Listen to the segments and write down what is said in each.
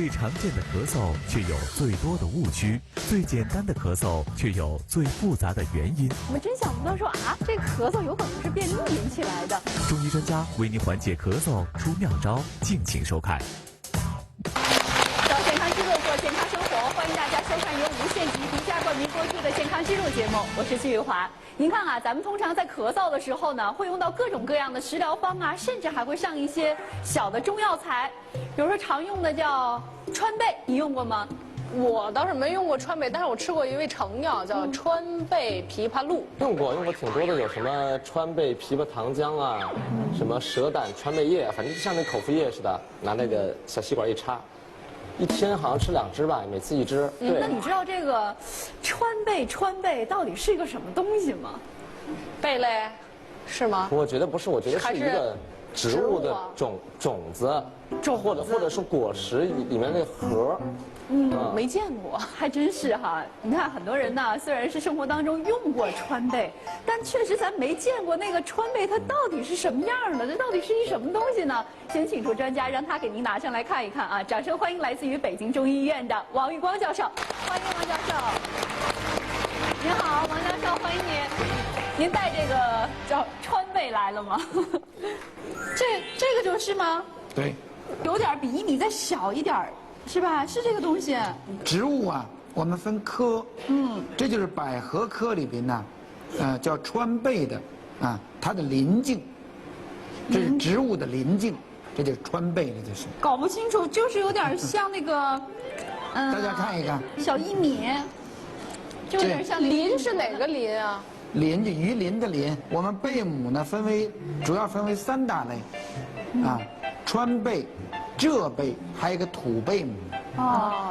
最常见的咳嗽却有最多的误区，最简单的咳嗽却有最复杂的原因。我们真想不到说啊，这咳嗽有可能是便秘引起来的。中医专家为您缓解咳嗽出妙招，敬请收看。找健康之路，过健康生活，欢迎大家收看由无线级独家冠名播出的健康之路节目，我是季玉华。您看啊，咱们通常在咳嗽的时候呢，会用到各种各样的食疗方啊，甚至还会上一些小的中药材，比如说常用的叫川贝，你用过吗？我倒是没用过川贝，但是我吃过一味成药叫川贝枇杷露。用过挺多的，有什么川贝枇杷糖浆啊，什么蛇胆川贝叶，反正就像那口服液似的，拿那个小吸管一插，一天好像吃2支吧，每次1支。对。那你知道这个川贝到底是一个什么东西吗？贝类，是吗？我觉得不是，我觉得是一个植物的种子，或者是果实里面那个核。没见过，还真是哈。你看很多人呢，虽然是生活当中用过川贝，但确实咱没见过那个川贝它到底是什么样的，这到底是一什么东西呢？先请出专家，让他给您拿上来看一看啊！掌声欢迎来自于北京中医院的王玉光教授，欢迎王教授。您好，王教授，欢迎您。您带这个叫川贝来了吗？这个就是吗？对，有点比1米再小一点儿。是吧？是这个东西。植物啊，我们分科，这就是百合科里边呢，叫川贝的，它的鳞茎，这是植物的鳞茎，这就是川贝了，这是。搞不清楚，就是有点像那个，大家看一看，小1米，就有点像鳞是哪个鳞啊？鳞就鱼鳞的鳞。我们贝母呢，主要分为3大类，川贝、浙贝，还有一个土贝母。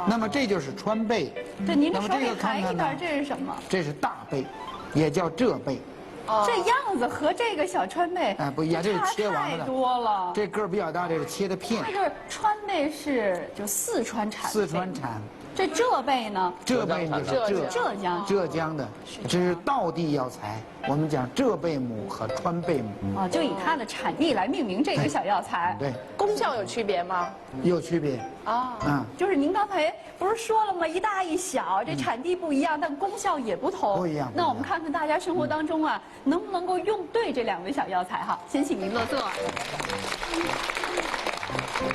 那么这就是川贝。对，您这手里抬一点，这是什么？这是大贝，也叫浙贝。这样子和这个小川贝不一样，这是切完了的。太多了。这个儿比较大，这是切的片。那就是川贝是就四川产。四川产。这浙贝呢？浙贝就是浙江的，这是道地药材。我们讲浙贝母和川贝母。就以它的产地来命名这个小药材。对，功效有区别吗？有区别就是您刚才不是说了吗？一大一小，这产地不一样，但功效也不同。不一样。那我们看看大家生活当中啊，能不能够用对这2味小药材哈？先请您落座。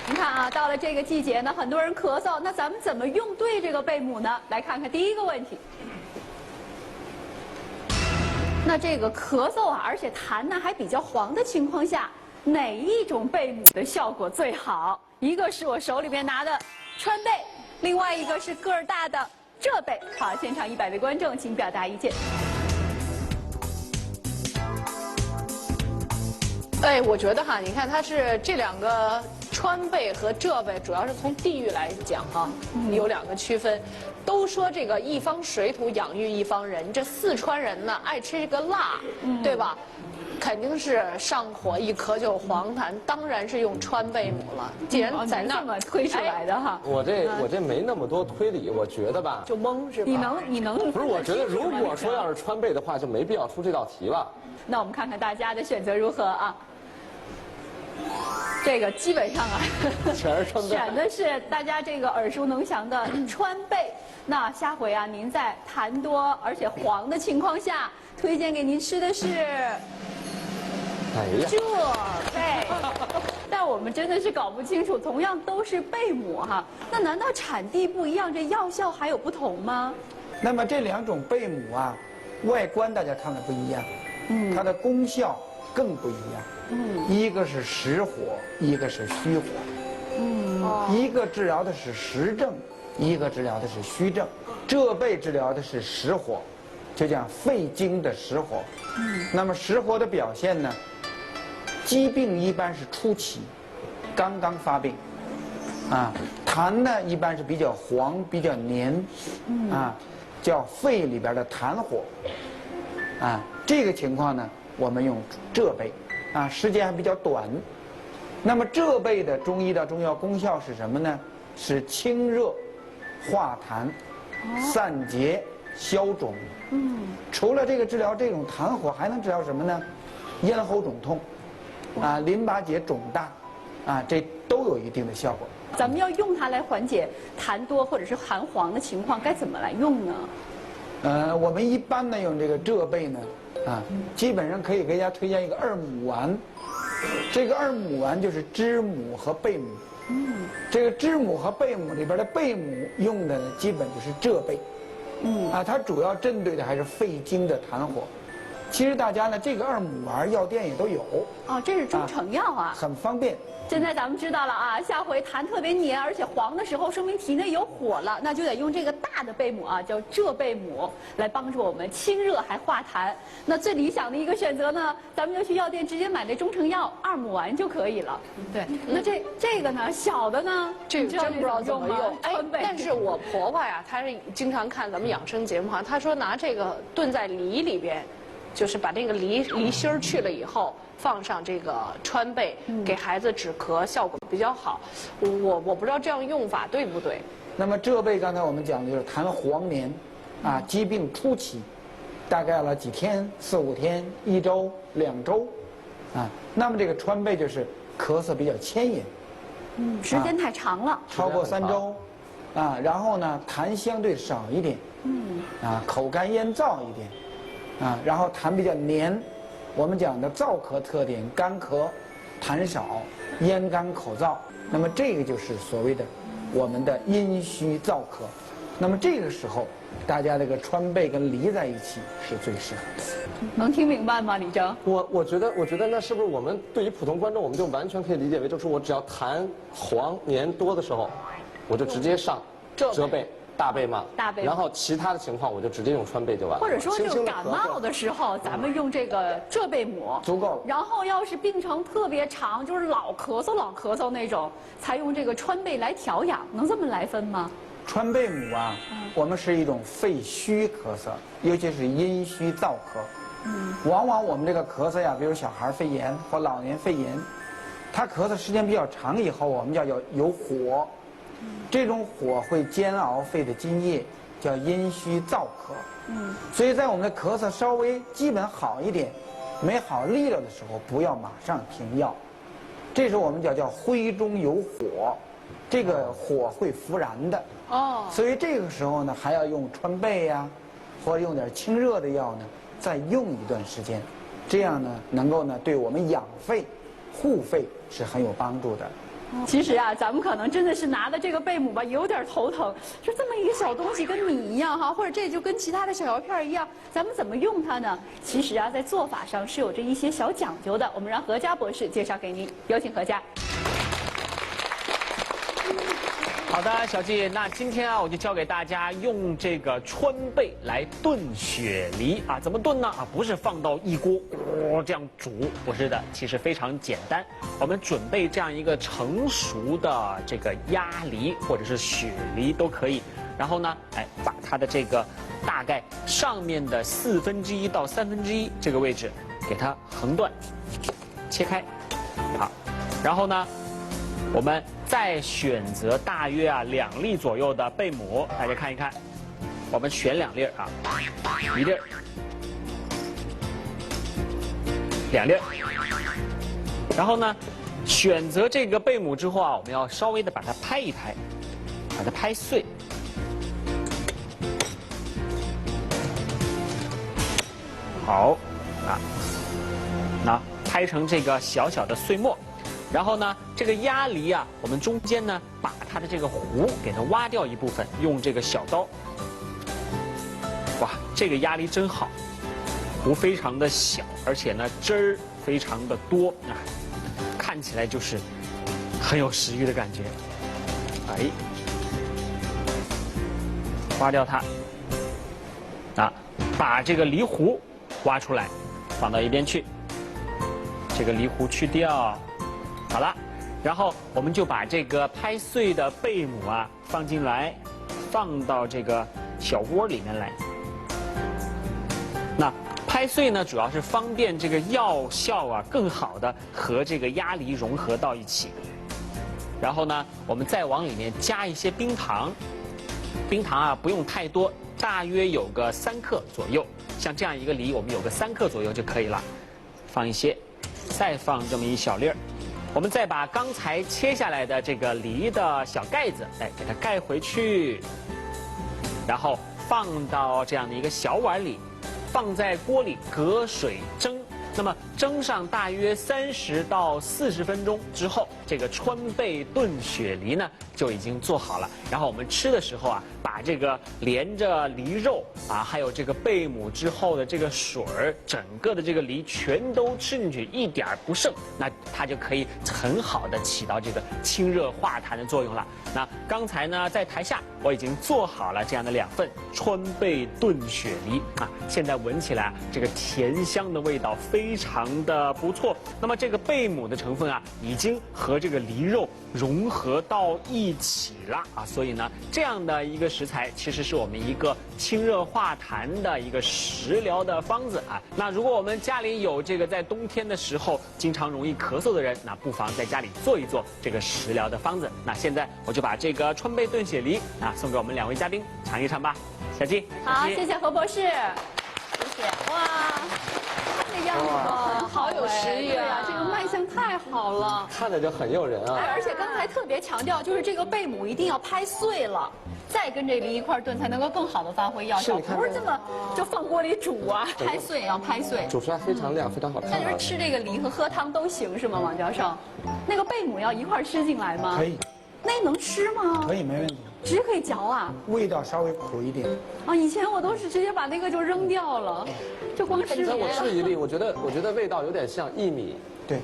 您看啊，到了这个季节呢，很多人咳嗽，那咱们怎么用对这个贝母呢？来看看第一个问题。那这个咳嗽啊，而且痰呢还比较黄的情况下，哪一种贝母的效果最好？一个是我手里边拿的川贝，另外一个是个儿大的浙贝。好，现场100位观众，请表达意见。我觉得哈，你看它是这2个川贝和浙贝，主要是从地域来讲哈，有2个区分。都说这个一方水土养育一方人，这四川人呢爱吃这个辣，对吧？肯定是上火一咳就黄痰，当然是用川贝母了。既然在那么推出来的哈，我这没那么多推理，我觉得吧，就懵是吧？你能不是？我觉得如果说要是川贝的话，就没必要出这道题了。那我们看看大家的选择如何啊？这个基本上啊，全是川贝，选的是大家这个耳熟能详的川贝。那下回啊，您在痰多而且黄的情况下，推荐给您吃的是浙贝。但我们真的是搞不清楚，同样都是贝母哈，那难道产地不一样，这药效还有不同吗？那么这2种贝母啊，外观大家看的不一样，它的功效更不一样。一个是实火，一个是虚火。一个治疗的是实症，一个治疗的是虚症。浙贝治疗的是实火，就讲肺经的实火。那么实火的表现呢，疾病一般是初期，刚刚发病，痰呢一般是比较黄、比较黏，叫肺里边的痰火。这个情况呢，我们用浙贝，时间还比较短。那么浙贝的中医的中药功效是什么呢？是清热、化痰、散结、消肿。除了这个治疗这种痰火，还能治疗什么呢？咽喉肿痛，淋巴结肿大，这都有一定的效果。咱们要用它来缓解痰多或者是痰黄的情况，该怎么来用呢？我们一般呢用这个浙贝呢，基本上可以给大家推荐一个2母丸。这个2母丸就是知母和贝母。这个知母和贝母里边的贝母用的呢，基本就是浙贝。它主要针对的还是肺经的痰火。其实大家呢，这个2母丸药店也都有。哦，这是中成药啊，很方便。现在咱们知道了啊，下回痰特别黏，而且黄的时候，说明体内有火了，那就得用这个大的贝母啊，叫浙贝母，来帮助我们清热还化痰。那最理想的一个选择呢，咱们就去药店直接买这中成药2母丸就可以了。对，那这个呢，小的呢，这个真不知道怎么用。川贝，但是我婆婆呀，她是经常看咱们养生节目哈，她说拿这个炖在梨里边，就是把这个梨心儿去了以后。放上这个川贝，给孩子止咳效果比较好。我不知道这样用法对不对。那么浙贝刚才我们讲的就是痰黄黏，疾病初期，大概了几天，4、5天，1周、2周，那么这个川贝就是咳嗽比较牵引，时间太长了，超过3周，然后呢痰相对少一点，口干咽燥一点，然后痰比较黏。我们讲的燥咳特点，干咳、痰少、咽干口燥，那么这个就是所谓的我们的阴虚燥咳。那么这个时候，大家这个川贝跟梨在一起是最适合的。能听明白吗，李征？我觉得那是不是我们对于普通观众，我们就完全可以理解为，就是我只要痰黄黏多的时候，我就直接上浙贝。大贝嘛，大贝，然后其他的情况我就直接用川贝就完了。或者说，就感冒的时候，咱们用这个浙贝母足够了。然后要是病程特别长，就是老咳嗽那种，才用这个川贝来调养，能这么来分吗？川贝母啊，我们是一种肺虚咳嗽，尤其是阴虚燥咳。往往我们这个咳嗽呀，比如小孩肺炎或老年肺炎，他咳嗽时间比较长以后，我们叫有火。这种火会煎熬肺的津液，叫阴虚燥咳。所以在我们的咳嗽稍微基本好一点，没好利了的时候，不要马上停药。这时候我们叫灰中有火，这个火会复燃的。所以这个时候呢，还要用川贝呀，或者用点清热的药呢，再用一段时间，这样呢，能够呢对我们养肺、护肺是很有帮助的。其实啊，咱们可能真的是拿的这个贝母吧，有点头疼。就这么一个小东西，跟米一样哈，或者这就跟其他的小药片一样，咱们怎么用它呢？其实啊，在做法上是有着一些小讲究的。我们让何佳博士介绍给您，有请何佳。好的，小季，那今天啊，我就教给大家用这个川贝来炖雪梨啊，怎么炖呢？不是放到一锅这样煮，不是的，其实非常简单。我们准备这样一个成熟的这个鸭梨或者是雪梨都可以，然后呢，把它的这个大概上面的1/4到1/3这个位置给它横断切开，好，然后呢，我们再选择大约2粒左右的贝母，大家看一看，我们选2粒啊，1粒，2粒，然后呢，选择这个贝母之后啊，我们要稍微的把它拍一拍，把它拍碎，好，那拍成这个小小的碎末。然后呢，这个鸭梨啊，我们中间呢把它的这个核给它挖掉一部分，用这个小刀。哇，这个鸭梨真好，核非常的小，而且呢汁儿非常的多啊，看起来就是很有食欲的感觉。挖掉它，把这个梨核挖出来，放到一边去，这个梨核去掉。好了，然后我们就把这个拍碎的贝母啊放进来，放到这个小锅里面来。那拍碎呢，主要是方便这个药效啊更好的和这个鸭梨融合到一起。然后呢，我们再往里面加一些冰糖，冰糖啊不用太多，大约有个3克左右。像这样一个梨，我们有个3克左右就可以了。放一些，再放这么一小粒儿。我们再把刚才切下来的这个梨的小盖子，给它盖回去，然后放到这样的一个小碗里，放在锅里隔水蒸。那么蒸上大约30到40分钟之后，这个川贝炖雪梨呢就已经做好了。然后我们吃的时候啊，把这个连着梨肉啊，还有这个贝母之后的这个水儿，整个的这个梨全都吃进去，一点儿不剩，那它就可以很好的起到这个清热化痰的作用了。那刚才呢，在台下我已经做好了这样的2份川贝炖雪梨啊，现在闻起来这个甜香的味道非常的不错。那么这个贝母的成分啊，已经和这个梨肉融合到一起了啊，所以呢，这样的一个食材其实是我们一个清热化痰的一个食疗的方子啊。那如果我们家里有这个在冬天的时候经常容易咳嗽的人，那不妨在家里做一做这个食疗的方子。那现在我就把这个川贝炖雪梨啊送给我们2位嘉宾尝一尝吧。小季，好，谢谢何博士，谢谢。哇，这样子的好有食欲啊！这个卖相太好了。看着就很诱人啊。而且刚才特别强调，就是这个贝母一定要拍碎了，再跟这梨一块炖，才能够更好的发挥药效，不是这么就放锅里煮啊，拍碎要拍碎。煮出来非常亮，非常好看。那就是吃这个梨和喝汤都行是吗，王教授？那个贝母要一块吃进来吗？可以，那能吃吗？可以，没问题。直接可以嚼啊？味道稍微苦一点。啊，以前我都是直接把那个就扔掉了，就光吃梨。我吃一粒，我觉得味道有点像薏米。对，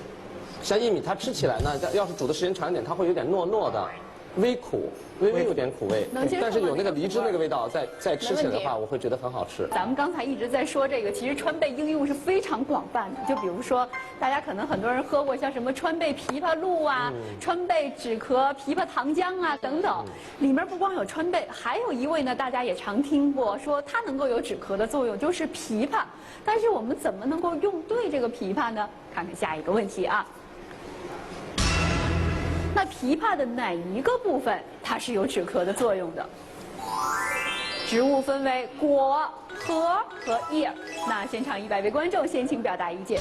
像薏米，它吃起来呢，要是煮的时间长一点，它会有点糯糯的，微苦，微微有点苦味。但是有那个梨汁那个味道，再吃起来的话，我会觉得很好吃。咱们刚才一直在说这个，其实川贝应用是非常广泛的。就比如说，大家可能很多人喝过像什么川贝枇杷露啊、川贝止咳枇杷糖浆啊等等，里面不光有川贝，还有一味呢，大家也常听过，说它能够有止咳的作用，就是枇杷。但是我们怎么能够用对这个枇杷呢？看看下一个问题啊。那枇杷的哪一个部分它是有止咳的作用的？植物分为果、核和叶。那现场100位观众先请表达意见。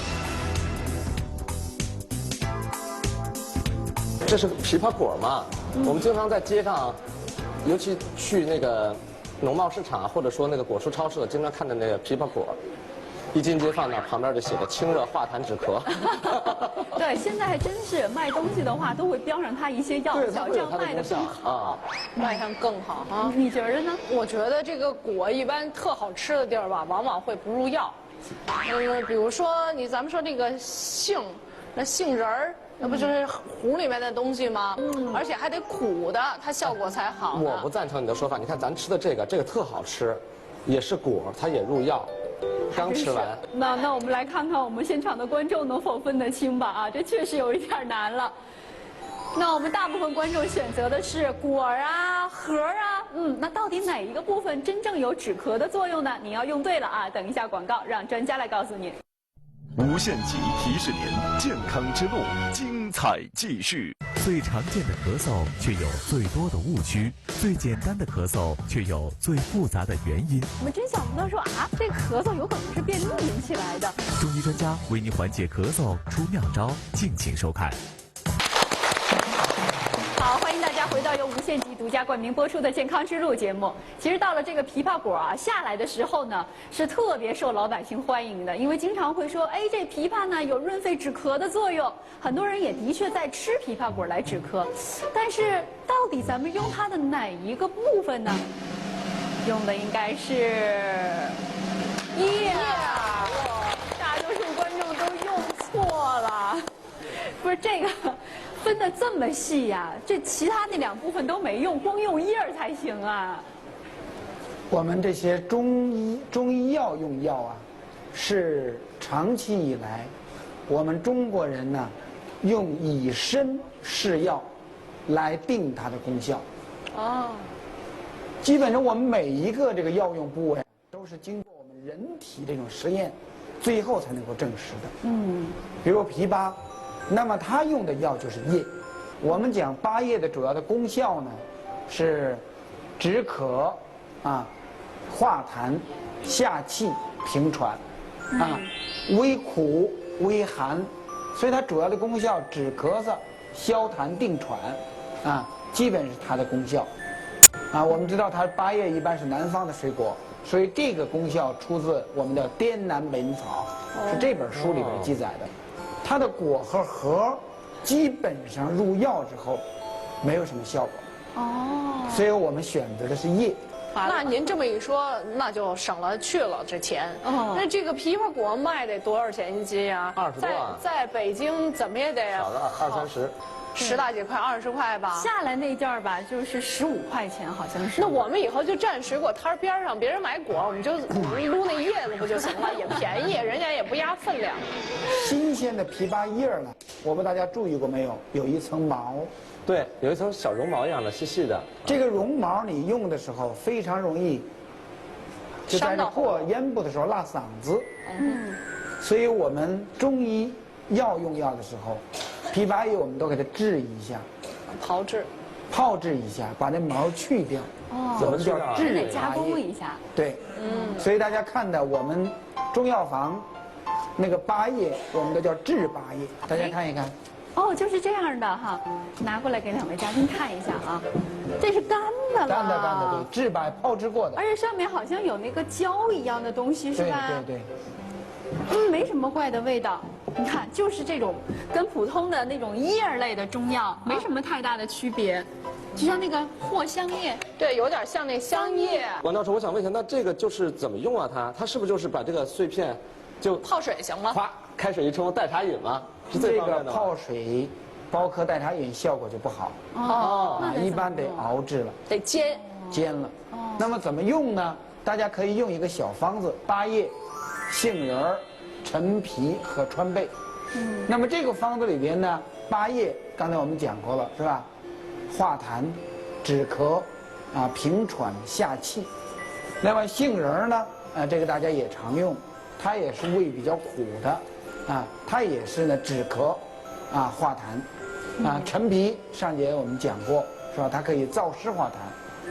这是枇杷果嘛？我们经常在街上，尤其去那个农贸市场或者说那个果蔬超市，经常看到那个枇杷果。一进街放那旁边就写着清热化痰止咳。对，现在还真是卖东西的话，都会标上它一些药效，这样卖的更好，卖上更好哈。你觉得呢？我觉得这个果一般特好吃的地儿吧，往往会不入药。比如说咱们说这个杏，那杏仁儿。那不就是核里面的东西吗？而且还得苦的，它效果才好。我不赞成你的说法。你看咱吃的这个特好吃，也是果，它也入药。刚吃完。那我们来看看我们现场的观众能否分得清吧？啊，这确实有一点难了。那我们大部分观众选择的是果啊、核啊，那到底哪一个部分真正有止咳的作用呢？你要用对了啊！等一下广告，让专家来告诉你。无限极提示您：健康之路，精彩继续。最常见的咳嗽却有最多的误区，最简单的咳嗽却有最复杂的原因。我们真想不到说啊，这咳嗽有可能是便秘引起来的。中医专家为您缓解咳嗽出妙招，敬请收看。好，欢迎大家回到由无限极独家冠名播出的《健康之路》节目。其实到了这个枇杷果啊下来的时候呢，是特别受老百姓欢迎的，因为经常会说，哎，这枇杷呢有润肺止咳的作用，很多人也的确在吃枇杷果来止咳。但是到底咱们用它的哪一个部分呢？用的应该是叶啊！大多数观众都用错了，不是这个。分得这么细呀，这其他那2部分都没用，光用叶儿才行啊。我们这些中医药用药啊，是长期以来，我们中国人呢，用以身试药，来定它的功效。哦。基本上我们每一个这个药用部位，都是经过我们人体这种实验，最后才能够证实的。比如枇杷。那么它用的药就是叶。我们讲8叶的主要的功效呢，是止咳啊、化痰、下气、平喘啊、微苦、微寒、所以它主要的功效止咳嗽、消痰、定喘，啊，基本是它的功效。啊，我们知道它8叶一般是南方的水果，所以这个功效出自我们的《滇南本草》，是这本书里边记载的。它的果和核基本上入药之后没有什么效果。哦，所以我们选择的是叶。那您这么一说，那就省了去了这钱。那这个枇杷果卖得多少钱一斤呀？20多万。在北京怎么也得少个20、30。10大几块，20块吧。下来那件儿吧，就是15块钱，好像是。那我们以后就站水果摊边上，别人买果，我们就撸那叶子不就行了？也便宜，人家也不压分量。新鲜的枇杷叶呢，我不知道大家注意过没有？有一层毛。对，有一层小绒毛一样的，细细的。这个绒毛你用的时候非常容易，就在这过咽部的时候辣嗓子。所以我们中医药用药的时候，枇杷叶我们都给它治一下，炮制一下，把那毛去掉。我们叫治得加工一下。对，所以大家看到我们中药房那个8叶，我们都叫治8叶，大家看一看。哦，就是这样的哈，拿过来给2位嘉宾看一下啊，这是干的了。干的，对，治8炮制过的。而且上面好像有那个胶一样的东西，是吧？对。没什么怪的味道。你看，就是这种跟普通的那种叶类的中药没什么太大的区别，就像那个藿香叶，对，有点像那香叶。王教授，我想问一下，那这个就是怎么用啊？它是不是就是把这个碎片就泡水行吗？哗，开水一冲，代茶饮吗？是最方便的吗？这个泡水煲壳代茶饮效果就不好。一般得熬制了，得煎了。那么怎么用呢？大家可以用一个小方子：8叶、杏仁、陈皮和川贝。那么这个方子里边呢，8叶刚才我们讲过了，是吧？化痰、止咳，平喘下气。那么杏仁呢，这个大家也常用，它也是味比较苦的，它也是呢止咳，化痰。陈皮上节我们讲过，是吧？它可以燥湿化痰。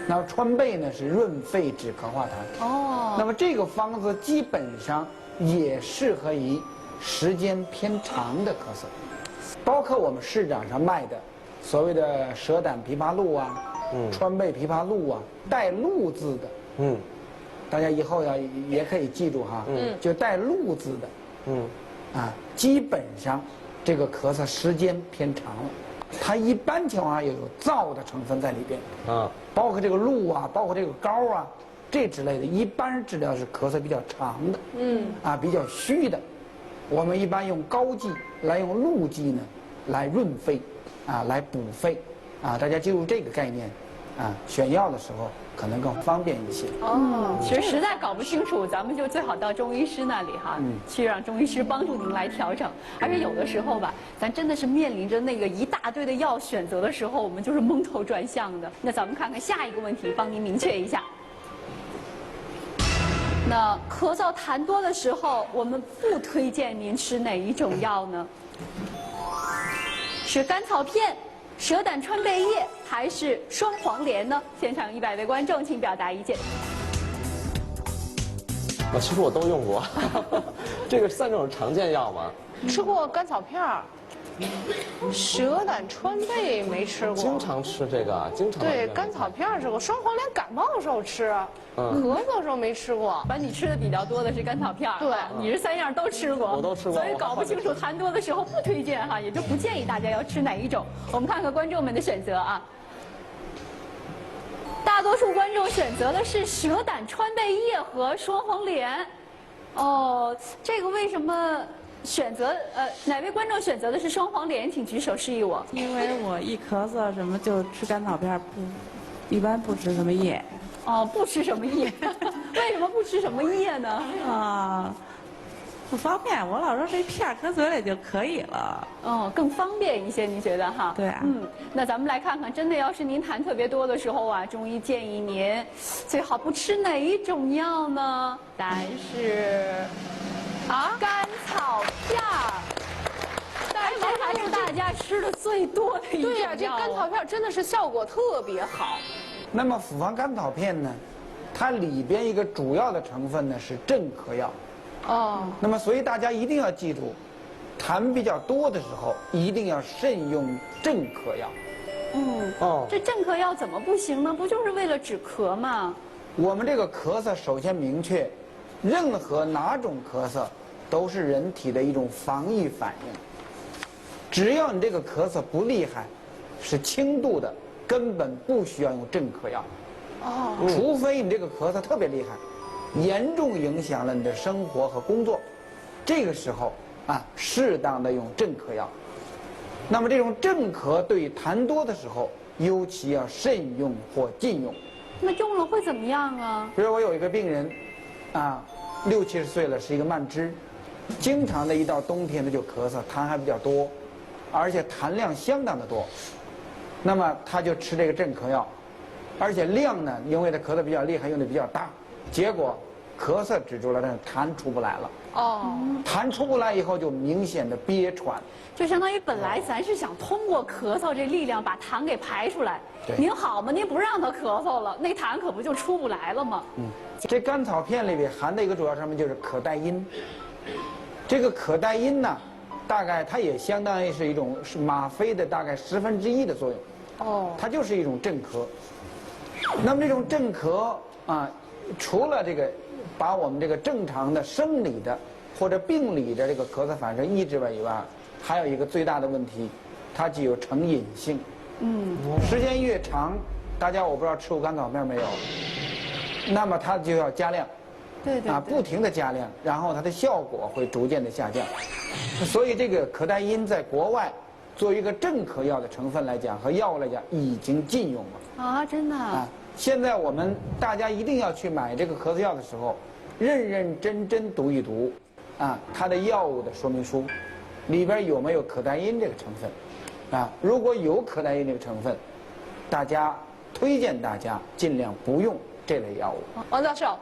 那么川贝呢是润肺止咳化痰。那么这个方子基本上也适合于时间偏长的咳嗽，包括我们市场上卖的所谓的蛇胆枇杷露川贝枇杷露带露字的，大家以后也可以记住哈，就带露字的，基本上这个咳嗽时间偏长了。它一般情况下也有燥的成分在里边，包括这个露包括这个膏这之类的，一般治疗是咳嗽比较长的，比较虚的，我们一般用膏剂来用露剂呢来润肺，来补肺，大家记住这个概念，选药的时候可能更方便一些。其实实在搞不清楚，咱们就最好到中医师那里哈，去让中医师帮助您来调整。而且有的时候吧，咱真的是面临着那个一大堆的药选择的时候，我们就是蒙头转向的。那咱们看看下一个问题，帮您明确一下。那咳嗽痰多的时候，我们不推荐您吃哪一种药呢？是甘草片、蛇胆川贝叶还是双黄连呢？现场100位观众，请表达意见。其实我都用过，这个算这种常见药吗？吃过甘草片儿，蛇胆川贝没吃过。经常吃这个，经常。对，甘草片儿吃过，双黄连感冒的时候吃，咳嗽的时候没吃过。反正你吃的比较多的是甘草片儿，对，你是3样都吃过，我都吃过，所以搞不清楚痰多的时候不推荐哈，也就不建议大家要吃哪一种。我们看看观众们的选择啊。大多数观众选择的是蛇胆川贝叶和双黄连。这个为什么选择哪位观众选择的是双黄连？请举手示意我。因为我一咳嗽什么就吃甘草片，一般不吃什么叶。不吃什么叶？为什么不吃什么叶呢？不方便，我老说这片搁嘴里就可以了。更方便一些，您觉得哈？对啊。那咱们来看看，真的要是您痰特别多的时候中医建议您最好不吃哪一种药呢？答案是甘草片儿。这还是大家吃的最多的一种药。对呀，这甘草片真的是效果特别好。那么复方甘草片呢，它里边一个主要的成分呢是镇咳药。那么所以大家一定要记住，痰比较多的时候，一定要慎用镇咳药。这镇咳药怎么不行呢？不就是为了止咳吗？我们这个咳嗽首先明确，任何哪种咳嗽都是人体的一种防御反应。只要你这个咳嗽不厉害，是轻度的，根本不需要用镇咳药。除非你这个咳嗽特别厉害，严重影响了你的生活和工作，这个时候适当的用镇咳药。那么这种镇咳对于痰多的时候，尤其要慎用或禁用。那用了会怎么样啊？比如我有一个病人，60、70岁了，是一个慢支，经常的一到冬天他就咳嗽，痰还比较多，而且痰量相当的多。那么他就吃这个镇咳药，而且量呢，因为他咳得比较厉害，用的比较大，结果咳嗽止住了，但是痰出不来了。痰出不来以后就明显的憋喘，就相当于本来咱是想通过咳嗽这力量把痰给排出来，您好嘛，您不让他咳嗽了，那痰可不就出不来了吗？这甘草片里边含的一个主要成分就是可待因。这个可待因呢，大概它也相当于是一种吗啡的大概1/10的作用。它就是一种镇咳。那么这种镇咳除了这个把我们这个正常的生理的或者病理的这个咳嗽反射抑制以外，还有一个最大的问题，它具有成瘾性。时间越长，大家我不知道吃过甘草片没有，那么它就要加量，不停的加量，然后它的效果会逐渐的下降。所以这个可待因在国外作为一个镇咳药的成分来讲和药物来讲已经禁用了。真的现在我们大家一定要去买这个咳嗽药的时候，认认真真读一读，它的药物的说明书，里边有没有可待因这个成分，如果有可待因这个成分，推荐大家尽量不用这类药物。王教授，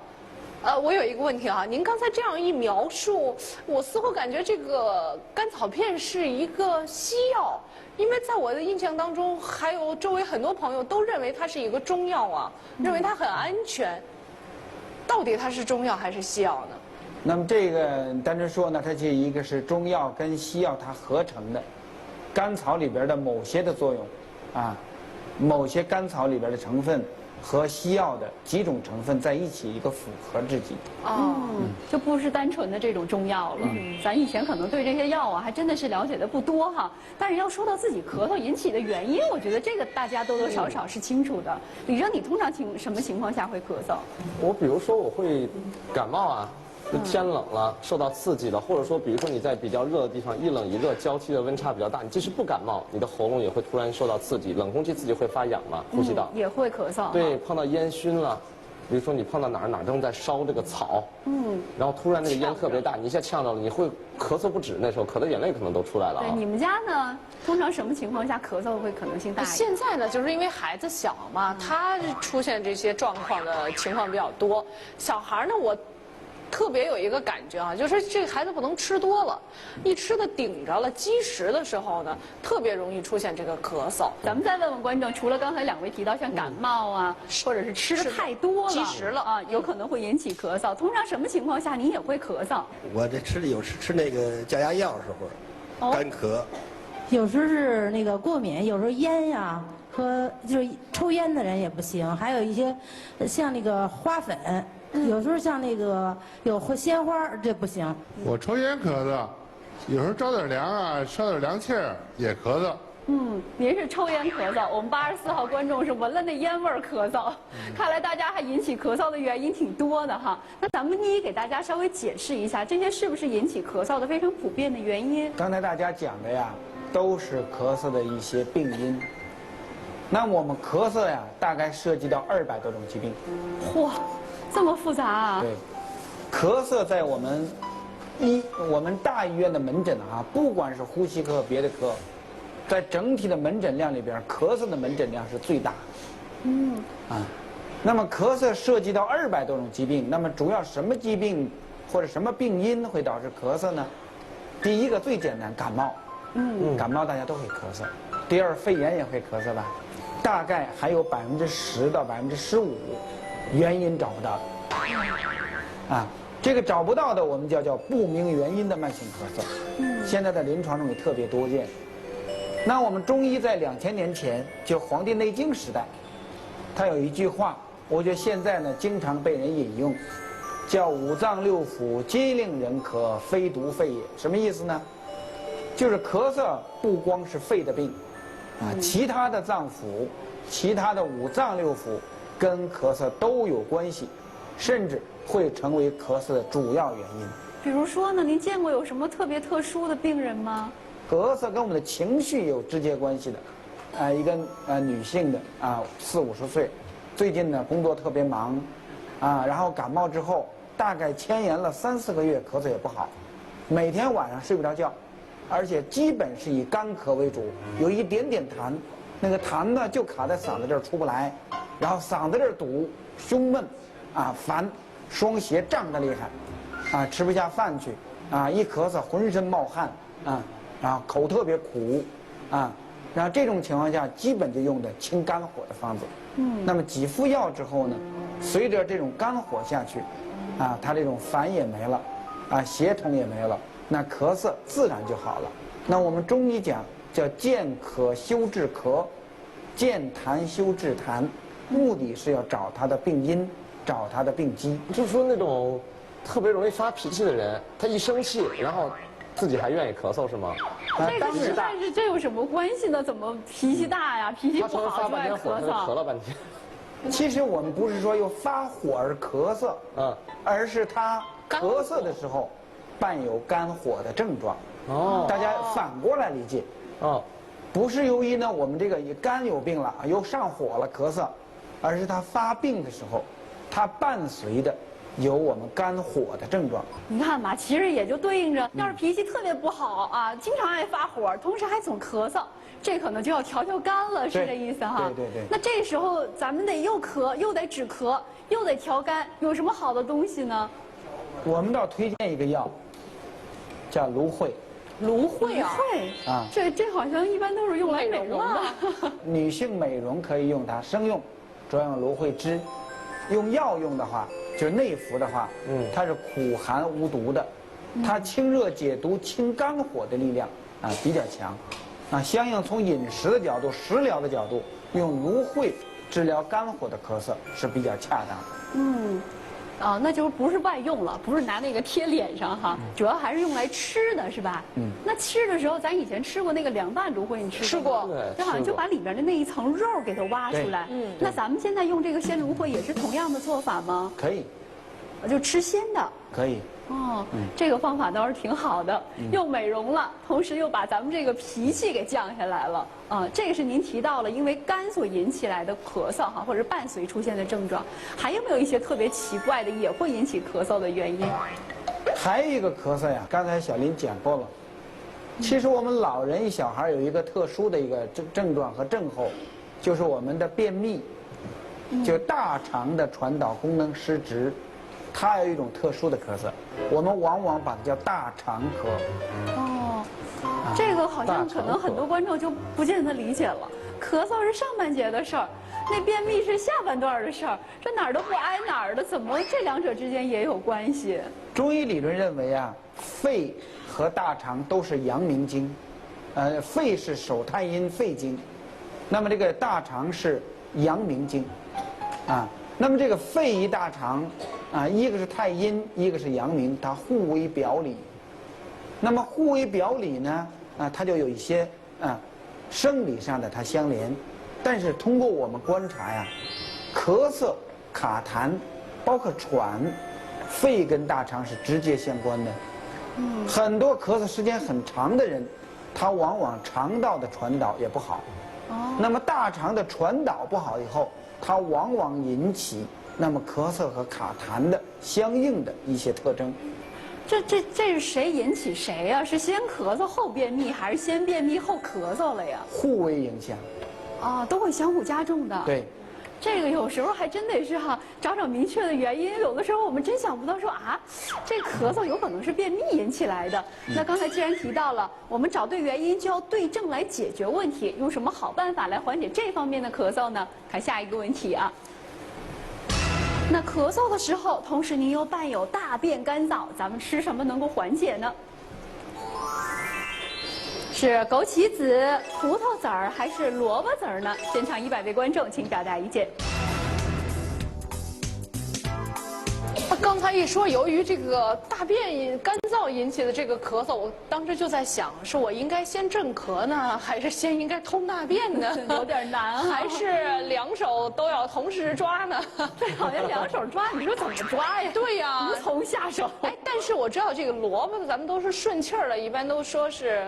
我有一个问题您刚才这样一描述，我似乎感觉这个甘草片是一个西药。因为在我的印象当中，还有周围很多朋友都认为它是一个中药认为它很安全。到底它是中药还是西药呢？那么这个单纯说呢，它是一个是中药跟西药它合成的，甘草里边的某些的作用，某些甘草里边的成分和西药的几种成分在一起一个复合制剂。就不是单纯的这种中药了。咱以前可能对这些药还真的是了解的不多但是要说到自己咳嗽引起的原因，我觉得这个大家多多少少是清楚的。李征，你通常什么情况下会咳嗽？我比如说我会感冒天冷了，受到刺激了，或者说比如说你在比较热的地方，一冷一热交替的温差比较大，你即使不感冒，你的喉咙也会突然受到刺激，冷空气刺激会发痒嘛，呼吸道也会咳嗽。对，碰到烟熏了。比如说你碰到哪儿正在烧这个草，然后突然那个烟特别大，你一下呛着了，你会咳嗽不止，那时候咳的眼泪可能都出来了。对，你们家呢，通常什么情况下咳嗽会可能性大一点？现在呢，就是因为孩子小嘛，他出现这些状况的情况比较多。小孩呢，我特别有一个感觉就是这个孩子不能吃多了，一吃的顶着了积食的时候呢，特别容易出现这个咳嗽。咱们再问问观众，除了刚才2位提到像感冒或者是吃的太多了、积食了有可能会引起咳嗽。通常什么情况下您也会咳嗽？我这有时吃那个降压药的时候，干咳。有时候是那个过敏，有时候烟和就是抽烟的人也不行，还有一些像那个花粉。有时候像那个有鲜花，这不行。我抽烟咳嗽，有时候着点凉烧点凉气儿也咳嗽。您是抽烟咳嗽，我们84号观众是闻了那烟味儿咳嗽。看来大家还引起咳嗽的原因挺多的那咱们一一给大家稍微解释一下，这些是不是引起咳嗽的非常普遍的原因？刚才大家讲的都是咳嗽的一些病因。那我们咳嗽大概涉及到200多种疾病。嚯！这么复杂对，咳嗽在我们大医院的门诊不管是呼吸科别的科，在整体的门诊量里边，咳嗽的门诊量是最大的。那么咳嗽涉及到200多种疾病，那么主要什么疾病或者什么病因会导致咳嗽呢？第一个最简单，感冒。感冒大家都会咳嗽。第二，肺炎也会咳嗽吧？大概还有10%到15%原因找不到。这个找不到的我们叫不明原因的慢性咳嗽，现在在临床中也特别多见。那我们中医在2000年前，就《黄帝内经》时代，它有一句话，我觉得现在呢经常被人引用，叫五脏六腑皆令人咳，非独肺也。什么意思呢？就是咳嗽不光是肺的病，其他的脏腑、其他的五脏六腑跟咳嗽都有关系，甚至会成为咳嗽的主要原因。比如说呢，您见过有什么特别特殊的病人吗？咳嗽跟我们的情绪有直接关系的，一个女性的40、50岁，最近呢工作特别忙，然后感冒之后大概牵延了3、4个月，咳嗽也不好，每天晚上睡不着觉，而且基本是以干咳为主，有一点点痰，那个痰呢就卡在嗓子这儿出不来，然后嗓子这儿堵，胸闷，烦，双胁胀得厉害，吃不下饭去，一咳嗽浑身冒汗，然后口特别苦，然后这种情况下基本就用的清肝火的方子。那么几副药之后呢，随着这种肝火下去，它这种烦也没了，胁痛也没了，那咳嗽自然就好了。那我们中医讲叫健咳修治咳，健痰修治痰，目的是要找它的病因，找它的病机。就说那种特别容易发脾气的人，他一生气，然后自己还愿意咳嗽是吗？这个实在是，这有什么关系呢？怎么脾气大呀？脾气不好就爱咳嗽。咳了半天。其实我们不是说又发火而咳嗽，而是他咳嗽的时候伴有肝火的症状。大家反过来理解。不是由于呢我们这个肝有病了，又上火了咳嗽，而是他发病的时候，它伴随的有我们肝火的症状。你看嘛，其实也就对应着，要是脾气特别不好经常爱发火，同时还总咳嗽，这可能就要调调肝了，是这意思哈？对。那这时候咱们得又咳，又得止咳，又得调肝，有什么好的东西呢？我们倒推荐一个药，叫芦荟。芦荟这好像一般都是用来美容的。女性美容可以用它，生用，主要用芦荟汁。用药用的话，就是内服的话，它是苦寒无毒的，它清热解毒、清肝火的力量比较强，相应从饮食的角度、食疗的角度，用芦荟治疗肝火的咳嗽是比较恰当的。那就不是外用了，不是拿那个贴脸上哈，主要还是用来吃的是吧？那吃的时候，咱以前吃过那个凉拌芦荟，你吃过？就好像就把里边的那一层肉给它挖出来。那咱们现在用这个鲜芦荟也是同样的做法吗？可以，就吃鲜的。可以。这个方法倒是挺好的，又美容了，同时又把咱们这个脾气给降下来了。这个是您提到了因为肝所引起来的咳嗽哈，或者伴随出现的症状，还有没有一些特别奇怪的也会引起咳嗽的原因？还有一个咳嗽呀，刚才小林讲过了。其实我们老人、小孩有一个特殊的一个症状和症候，就是我们的便秘，就大肠的传导功能失职。它有一种特殊的咳嗽，我们往往把它叫大肠咳。这个好像可能很多观众就不见得理解了。咳嗽是上半截的事儿，那便秘是下半段的事儿，这哪儿都不挨哪儿的，怎么这两者之间也有关系？中医理论认为肺和大肠都是阳明经，肺是手太阴肺经，那么这个大肠是阳明经，那么这个肺与大肠一个是太阴，一个是阳明，它互为表里。那么互为表里呢，它就有一些生理上的它相连，但是通过我们观察咳嗽、卡痰，包括喘，肺跟大肠是直接相关的。很多咳嗽时间很长的人，他往往肠道的传导也不好。那么大肠的传导不好以后，它往往引起那么咳嗽和卡痰的相应的一些特征。这是谁引起谁呀？是先咳嗽后便秘，还是先便秘后咳嗽了呀？互为影响。都会相互加重的。对。这个有时候还真得是找明确的原因。有的时候我们真想不到说这咳嗽有可能是便秘引起来的。那刚才既然提到了，我们找对原因就要对症来解决问题，用什么好办法来缓解这方面的咳嗽呢？看下一个问题那咳嗽的时候，同时您又伴有大便干燥，咱们吃什么能够缓解呢？是枸杞子、葡萄籽儿还是萝卜籽儿呢？现场100位观众，请表达意见。刚才一说，由于这个大便干燥引起的这个咳嗽，我当时就在想，是我应该先镇咳呢，还是先应该通大便呢？有点难啊。还是2手都要同时抓呢？这好像2手抓，你说怎么抓呀？对呀，无从下手。哎，但是我知道这个萝卜咱们都是顺气儿的，一般都说是。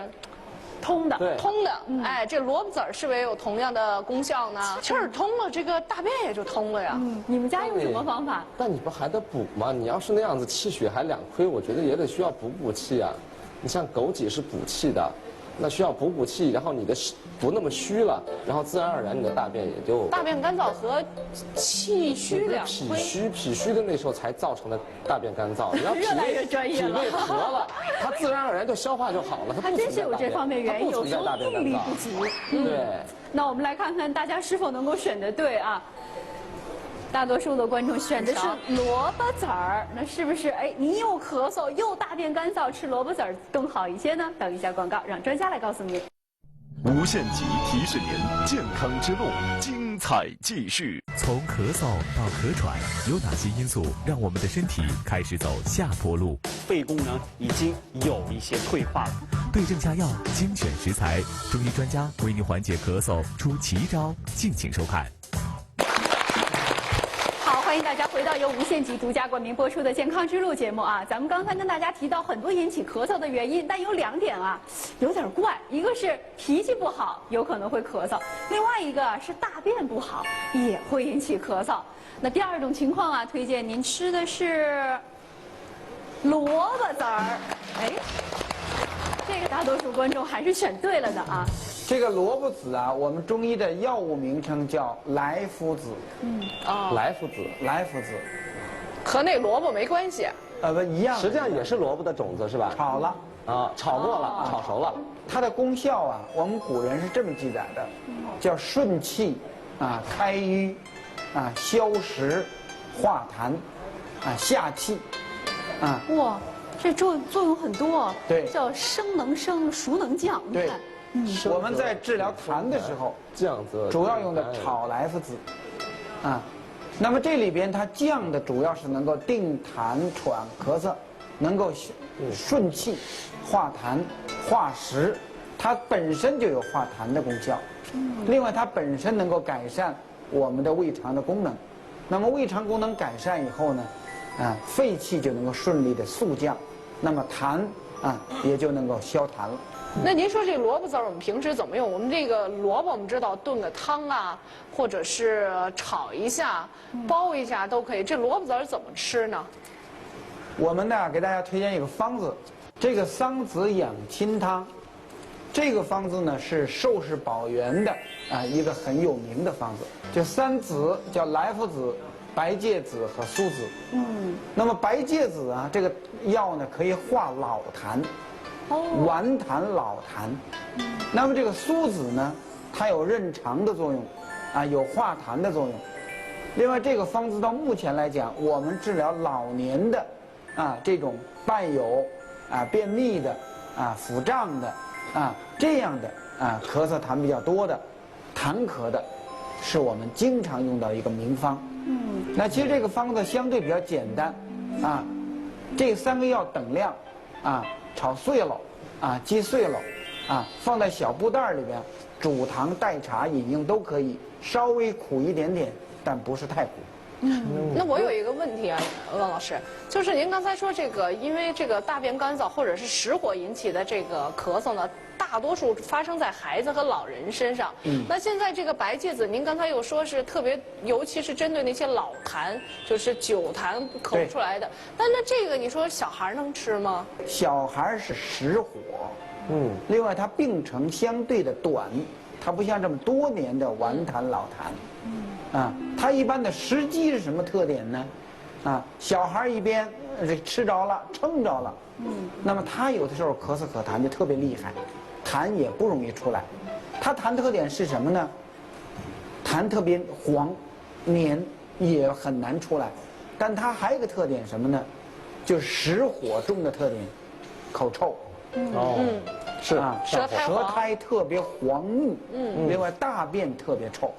通的，通的，哎，这萝卜籽儿是不是也有同样的功效呢？气儿通了，这个大便也就通了呀。你们家用什么方法？但你不还得补吗？你要是那样子气血还两亏，我觉得也得需要补气啊。你像枸杞是补气的，那需要补气，然后你的不那么虚了，然后自然而然你的大便也就大便干燥和气虚两亏。脾虚的那时候才造成的大便干燥。你要越来越专业了。脾胃和了，它自然而然就消化就好了。它真是有这方面原因，有时候毅力不足。对。那我们来看看大家是否能够选得对啊？大多数的观众选的是萝卜籽儿，那是不是？哎，你又咳嗽又大便干燥，吃萝卜籽儿更好一些呢？等一下广告，让专家来告诉你。无限极提示您，健康之路精彩继续。从咳嗽到咳喘，有哪些因素让我们的身体开始走下坡路？肺功能已经有一些退化了。对症下药，精选食材，中医专家为您缓解咳嗽出奇招，敬请收看。好，欢迎大家回到由无限极独家冠名播出的《健康之路》节目啊！咱们刚才跟大家提到很多引起咳嗽的原因，但有2点啊，有点怪。一个是脾气不好，有可能会咳嗽；另外一个是大便不好，也会引起咳嗽。那第2种情况啊，推荐您吃的是萝卜籽儿。哎，这个大多数观众还是选对了的啊。这个萝卜籽啊，我们中医的药物名称叫莱菔子。莱菔子，莱菔子，和那萝卜没关系。不一样。实际上也是萝卜的种子是吧？炒了啊，炒过了，炒熟了。它的功效啊，我们古人是这么记载的，叫顺气啊、开瘀啊、消食、化痰啊、下气啊。哇，这作用很多。对，叫生能生，熟能降。对。我们在治疗痰的时候，主要用的炒莱菔子，啊，那么这里边它降的主要是能够定痰喘咳嗽，能够顺气、化痰、化食，它本身就有化痰的功效。另外，它本身能够改善我们的胃肠的功能。那么胃肠功能改善以后呢，肺气就能够顺利的肃降，那么痰也就能够消痰了。那您说这萝卜籽儿我们平时怎么用？我们这个萝卜我们知道炖个汤啊，或者是炒一下、煲一下都可以。这萝卜籽儿怎么吃呢？我们呢给大家推荐一个方子，这个桑子养亲汤。这个方子呢是寿氏保元的一个很有名的方子，就3子叫莱菔子、白芥子和苏子。那么白芥子啊，这个药呢可以化老痰。顽痰老痰，那么这个苏子呢，它有润肠的作用，有化痰的作用。另外，这个方子到目前来讲，我们治疗老年的这种伴有便秘的腹胀的这样的咳嗽痰比较多的痰咳的，是我们经常用到一个名方。那其实这个方子相对比较简单这3个药等量炒碎了击碎了放在小布袋里边，煮糖代茶饮用都可以，稍微苦一点点，但不是太苦。那我有一个问题啊，汪老师，就是您刚才说这个，因为这个大便干燥或者是实火引起的这个咳嗽呢，大多数发生在孩子和老人身上。那现在这个白芥子，您刚才又说是特别，尤其是针对那些老痰，就是久痰咳不出来的。那这个你说小孩能吃吗？小孩是实火，另外它病程相对的短，它不像这么多年的顽痰老痰。它一般的时机是什么特点呢？小孩一边吃着了，撑着了，那么他有的时候咳嗽咳痰就特别厉害，痰也不容易出来。它痰特点是什么呢？痰特别黄、黏，也很难出来。但它还有一个特点什么呢？就是实火重的特点，口臭。哦，是啊，舌苔黄舌苔特别黄腻。另外大便特别臭。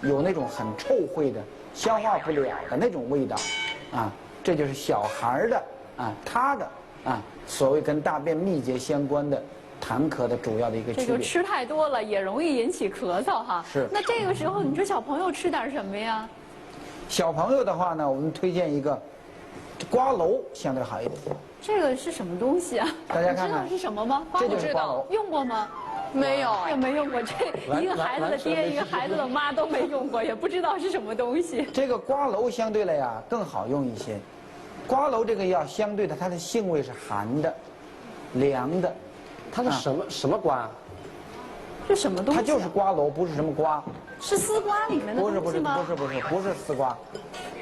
有那种很臭秽的、消化不了的那种味道。这就是小孩的他的所谓跟大便秘结相关的痰咳的主要的一个区别。这就吃太多了也容易引起咳嗽哈。是。那这个时候你说小朋友吃点什么呀？小朋友的话呢，我们推荐一个瓜蒌，相对好一点。这个是什么东西啊？大家看看，你知道是什么吗？这就是瓜蒌。用过吗？没有，也没用过。这一个孩子的爹，一个孩子的妈都没用过，也不知道是什么东西。这个瓜蒌相对来呀更好用一些。瓜蒌这个药相对的，它的性味是寒的、凉的。它是什么瓜？是什么东西？它就是瓜蒌，不是什么瓜。是丝瓜里面的东西吗？不是丝瓜，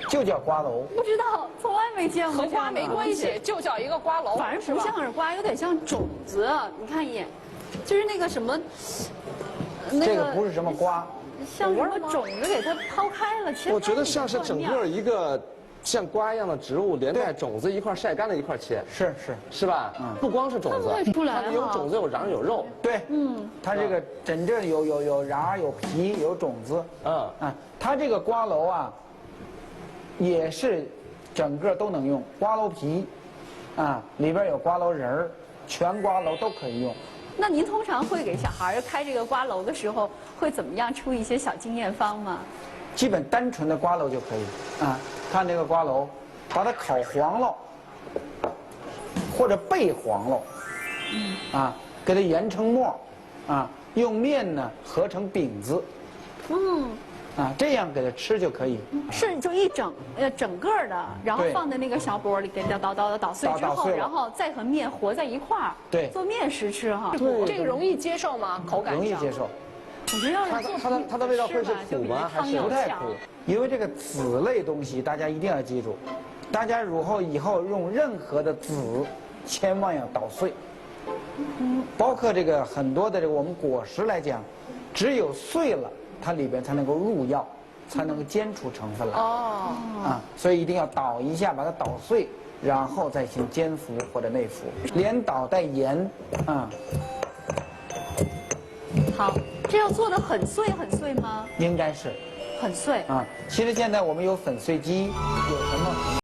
就叫瓜蒌。不知道，从来没见过。和瓜没关系，就叫一个瓜蒌。反正不像是瓜，有点像种子。你看一眼，就是那个什么，这个不是什么瓜，像什么种子给它抛开了。我觉得像是整个一个像瓜一样的植物，连带种子一块晒干了一块切。是吧？不光是种子，它有种子，有瓤，有肉。对，它这个真正有瓤、有皮、有种子。它这个瓜蒌也是整个都能用，瓜蒌皮，里边有瓜蒌仁儿，全瓜蒌都可以用。那您通常会给小孩开这个瓜蒌的时候，会怎么样出一些小经验方吗？基本单纯的瓜蒌就可以。看这个瓜蒌，把它烤黄了，或者焙黄了，给它研成沫，用面呢和成饼子，这样给它吃就可以。是就一整个的，然后放在那个小钵里，给它捣碎之后，然后再和面和在一块儿，对，做面食吃哈。这个容易接受吗？口感上容易接受。我觉得要是它的味道会是苦吗？还是不太苦？因为这个籽类东西，大家一定要记住，大家以后用任何的籽，千万要捣碎。包括这个很多的我们果实来讲，只有碎了，它里边才能够入药，才能够煎出成分来。所以一定要捣一下，把它捣碎，然后再行煎服或者内服，连捣带研。好，这要做的很碎吗？应该是很碎。其实现在我们有粉碎机，有什么？